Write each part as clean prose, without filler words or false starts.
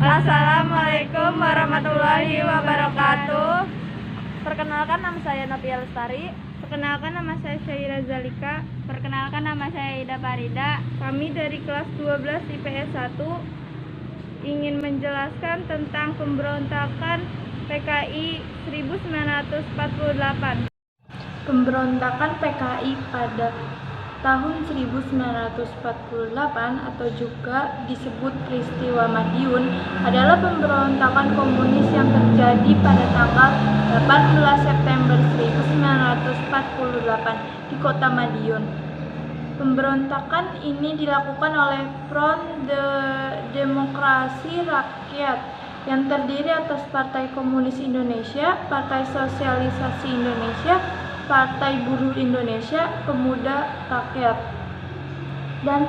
Assalamualaikum warahmatullahi wabarakatuh. Perkenalkan, nama saya Novia Lestari. Perkenalkan, nama saya Syaira Zalika. Perkenalkan, nama saya Ida Farida. Kami dari kelas 12 IPS 1 ingin menjelaskan tentang pemberontakan PKI 1948. Pemberontakan PKI pada tahun 1948 atau juga disebut peristiwa Madiun adalah pemberontakan komunis yang terjadi pada tanggal 18 September 1948 di kota Madiun. Pemberontakan ini dilakukan oleh Front Demokrasi Rakyat yang terdiri atas Partai Komunis Indonesia, Partai Sosialisasi Indonesia, Partai Buruh Indonesia, Pemuda Rakyat, dan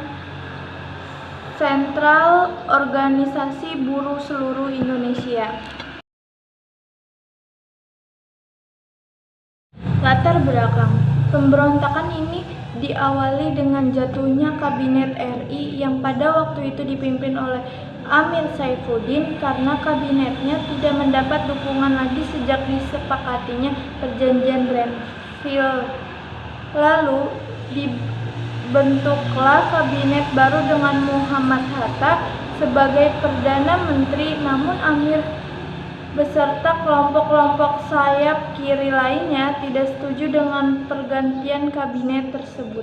Sentral Organisasi Buruh Seluruh Indonesia. Latar belakang pemberontakan ini diawali dengan jatuhnya Kabinet RI yang pada waktu itu dipimpin oleh Amir Saifuddin karena kabinetnya tidak mendapat dukungan lagi sejak disepakatinya Perjanjian Renville. Lalu dibentuklah kabinet baru dengan Muhammad Hatta sebagai Perdana Menteri, namun Amir beserta kelompok-kelompok sayap kiri lainnya tidak setuju dengan pergantian kabinet tersebut.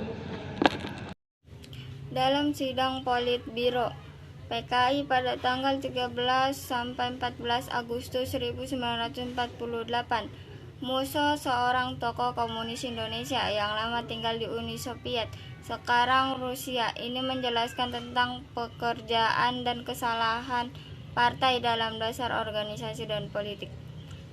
Dalam sidang Politbiro PKI pada tanggal 13 sampai 14 Agustus 1948, Musso, seorang tokoh komunis Indonesia yang lama tinggal di Uni Soviet, sekarang Rusia, ini menjelaskan tentang pekerjaan dan kesalahan partai dalam dasar organisasi dan politik,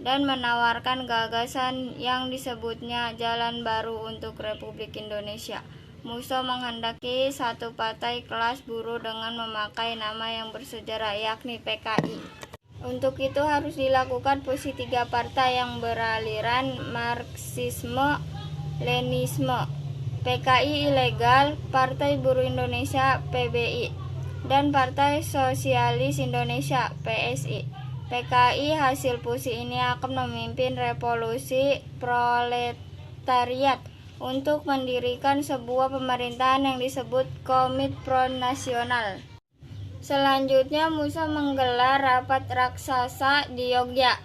dan menawarkan gagasan yang disebutnya Jalan Baru untuk Republik Indonesia. Musso menghendaki satu partai kelas buruh dengan memakai nama yang bersejarah, yakni PKI. Untuk itu harus dilakukan fusi tiga partai yang beraliran Marxisme-Leninisme, PKI ilegal, Partai Buruh Indonesia (PBI), dan Partai Sosialis Indonesia (PSI). PKI hasil fusi ini akan memimpin revolusi proletariat untuk mendirikan sebuah pemerintahan yang disebut Komitmen Nasional. Selanjutnya Musso menggelar rapat raksasa di Yogyakarta.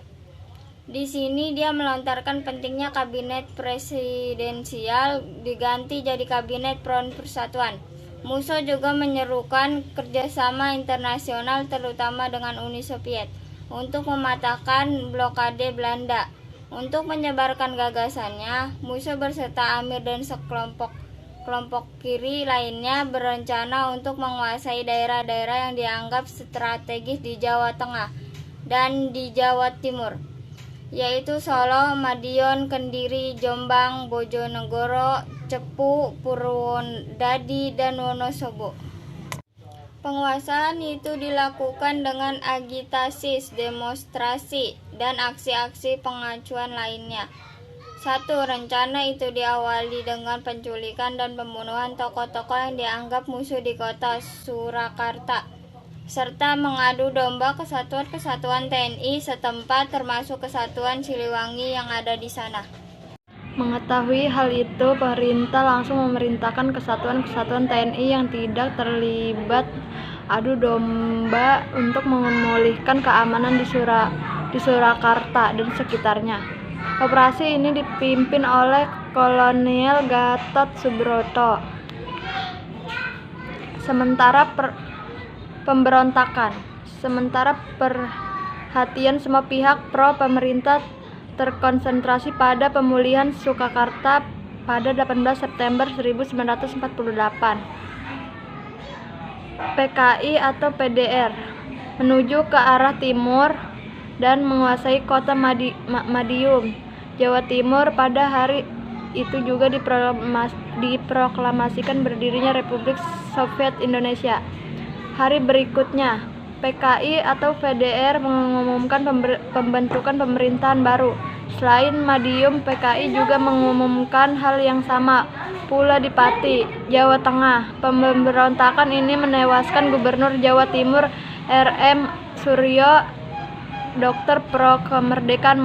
Di sini dia melontarkan pentingnya kabinet presidensial diganti jadi kabinet Front Persatuan. Musso juga menyerukan kerjasama internasional terutama dengan Uni Soviet untuk mematahkan blokade Belanda. Untuk menyebarkan gagasannya, Musso berserta Amir dan sekelompok kiri lainnya berencana untuk menguasai daerah-daerah yang dianggap strategis di Jawa Tengah dan di Jawa Timur, yaitu Solo, Madiun, Kendiri, Jombang, Bojonegoro, Cepu, Purwodadi, dan Wonosobo. Penguasaan itu dilakukan dengan agitasi, demonstrasi, dan aksi-aksi pengacuan lainnya. 1. Rencana itu diawali dengan penculikan dan pembunuhan tokoh-tokoh yang dianggap musuh di kota Surakarta, serta mengadu domba kesatuan-kesatuan TNI setempat termasuk Kesatuan Siliwangi yang ada di sana. Mengetahui hal itu, pemerintah langsung memerintahkan kesatuan-kesatuan TNI yang tidak terlibat adu domba untuk memulihkan keamanan di Surakarta dan sekitarnya. Operasi ini dipimpin oleh Kolonel Gatot Subroto. Sementara perhatian semua pihak pro pemerintah terkonsentrasi pada pemulihan Surakarta pada 18 September 1948. PKI atau PDR menuju ke arah timur dan menguasai kota Madiun, Jawa Timur. Pada hari itu juga diproklamasikan berdirinya Republik Soviet Indonesia. Hari berikutnya, PKI atau PDR mengumumkan pembentukan pemerintahan baru. Selain Madiun, PKI juga mengumumkan hal yang sama pula di Pati, Jawa Tengah. Pemberontakan ini menewaskan Gubernur Jawa Timur RM Suryo, Dr. Pro Kemerdekaan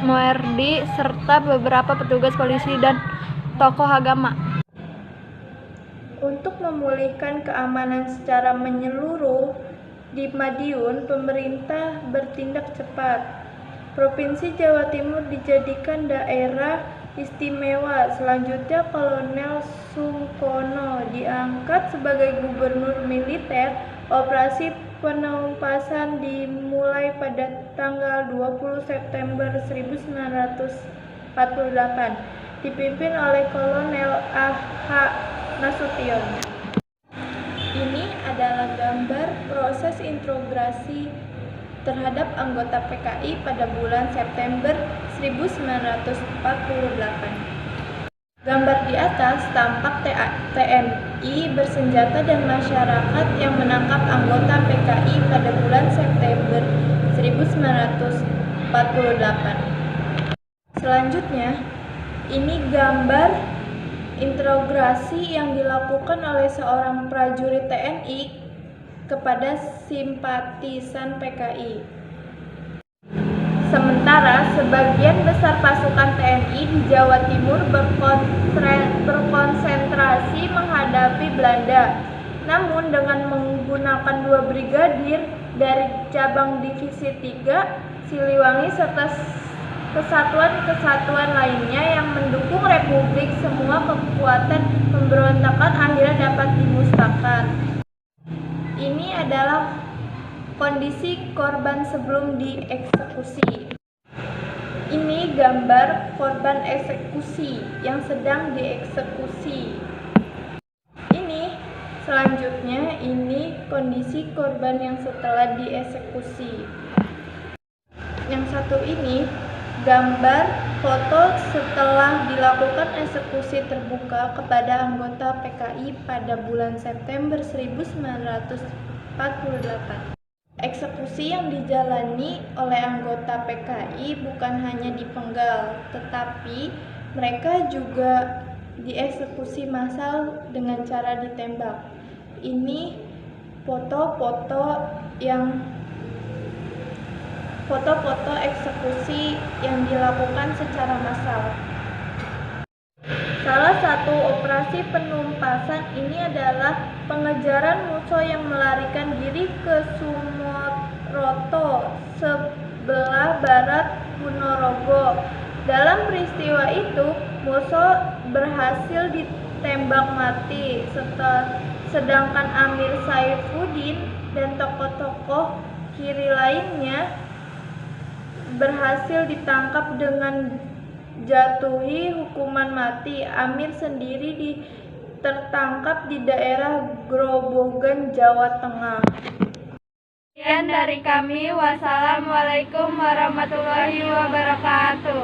Moerdi, serta beberapa petugas polisi dan tokoh agama. Untuk memulihkan keamanan secara menyeluruh di Madiun, pemerintah bertindak cepat. Provinsi Jawa Timur dijadikan daerah istimewa. Selanjutnya, Kolonel Sungkono diangkat sebagai gubernur militer. Operasi penumpasan dimulai pada tanggal 20 September 1948, dipimpin oleh Kolonel A.H. Nasution. Ini adalah gambar proses integrasi terhadap anggota PKI pada bulan September 1948. Gambar di atas tampak TNI bersenjata dan masyarakat yang menangkap anggota PKI pada bulan September 1948. Selanjutnya, ini gambar integrasi yang dilakukan oleh seorang prajurit TNI kepada simpatisan PKI. Sementara sebagian besar pasukan TNI di Jawa Timur berkonsentrasi menghadapi Belanda. Namun dengan menggunakan 2 brigadir dari cabang Divisi 3 Siliwangi serta kesatuan-kesatuan lainnya yang mendukung Republik, semua kekuatan pemberontakan akhirnya dapat dimusnahkan. Ini adalah kondisi korban sebelum dieksekusi. Ini gambar korban eksekusi yang sedang dieksekusi. Selanjutnya, ini kondisi korban yang setelah dieksekusi. Yang satu ini gambar foto setelah dilakukan eksekusi terbuka kepada anggota PKI pada bulan September 1948. Eksekusi yang dijalani oleh anggota PKI bukan hanya dipenggal, tetapi mereka juga dieksekusi massal dengan cara ditembak. Ini foto-foto eksekusi yang dilakukan secara massal. Salah satu operasi penumpasan ini adalah pengejaran musuh yang melarikan diri ke Sumoroto, sebelah barat Ponorogo. Dalam peristiwa itu, musuh berhasil ditembak mati, sedangkan Amir Saifuddin dan tokoh-tokoh kiri lainnya berhasil ditangkap dengan jatuhi hukuman mati. Amir sendiri tertangkap di daerah Grobogan, Jawa Tengah. Sekian dari kami. Wassalamualaikum warahmatullahi wabarakatuh.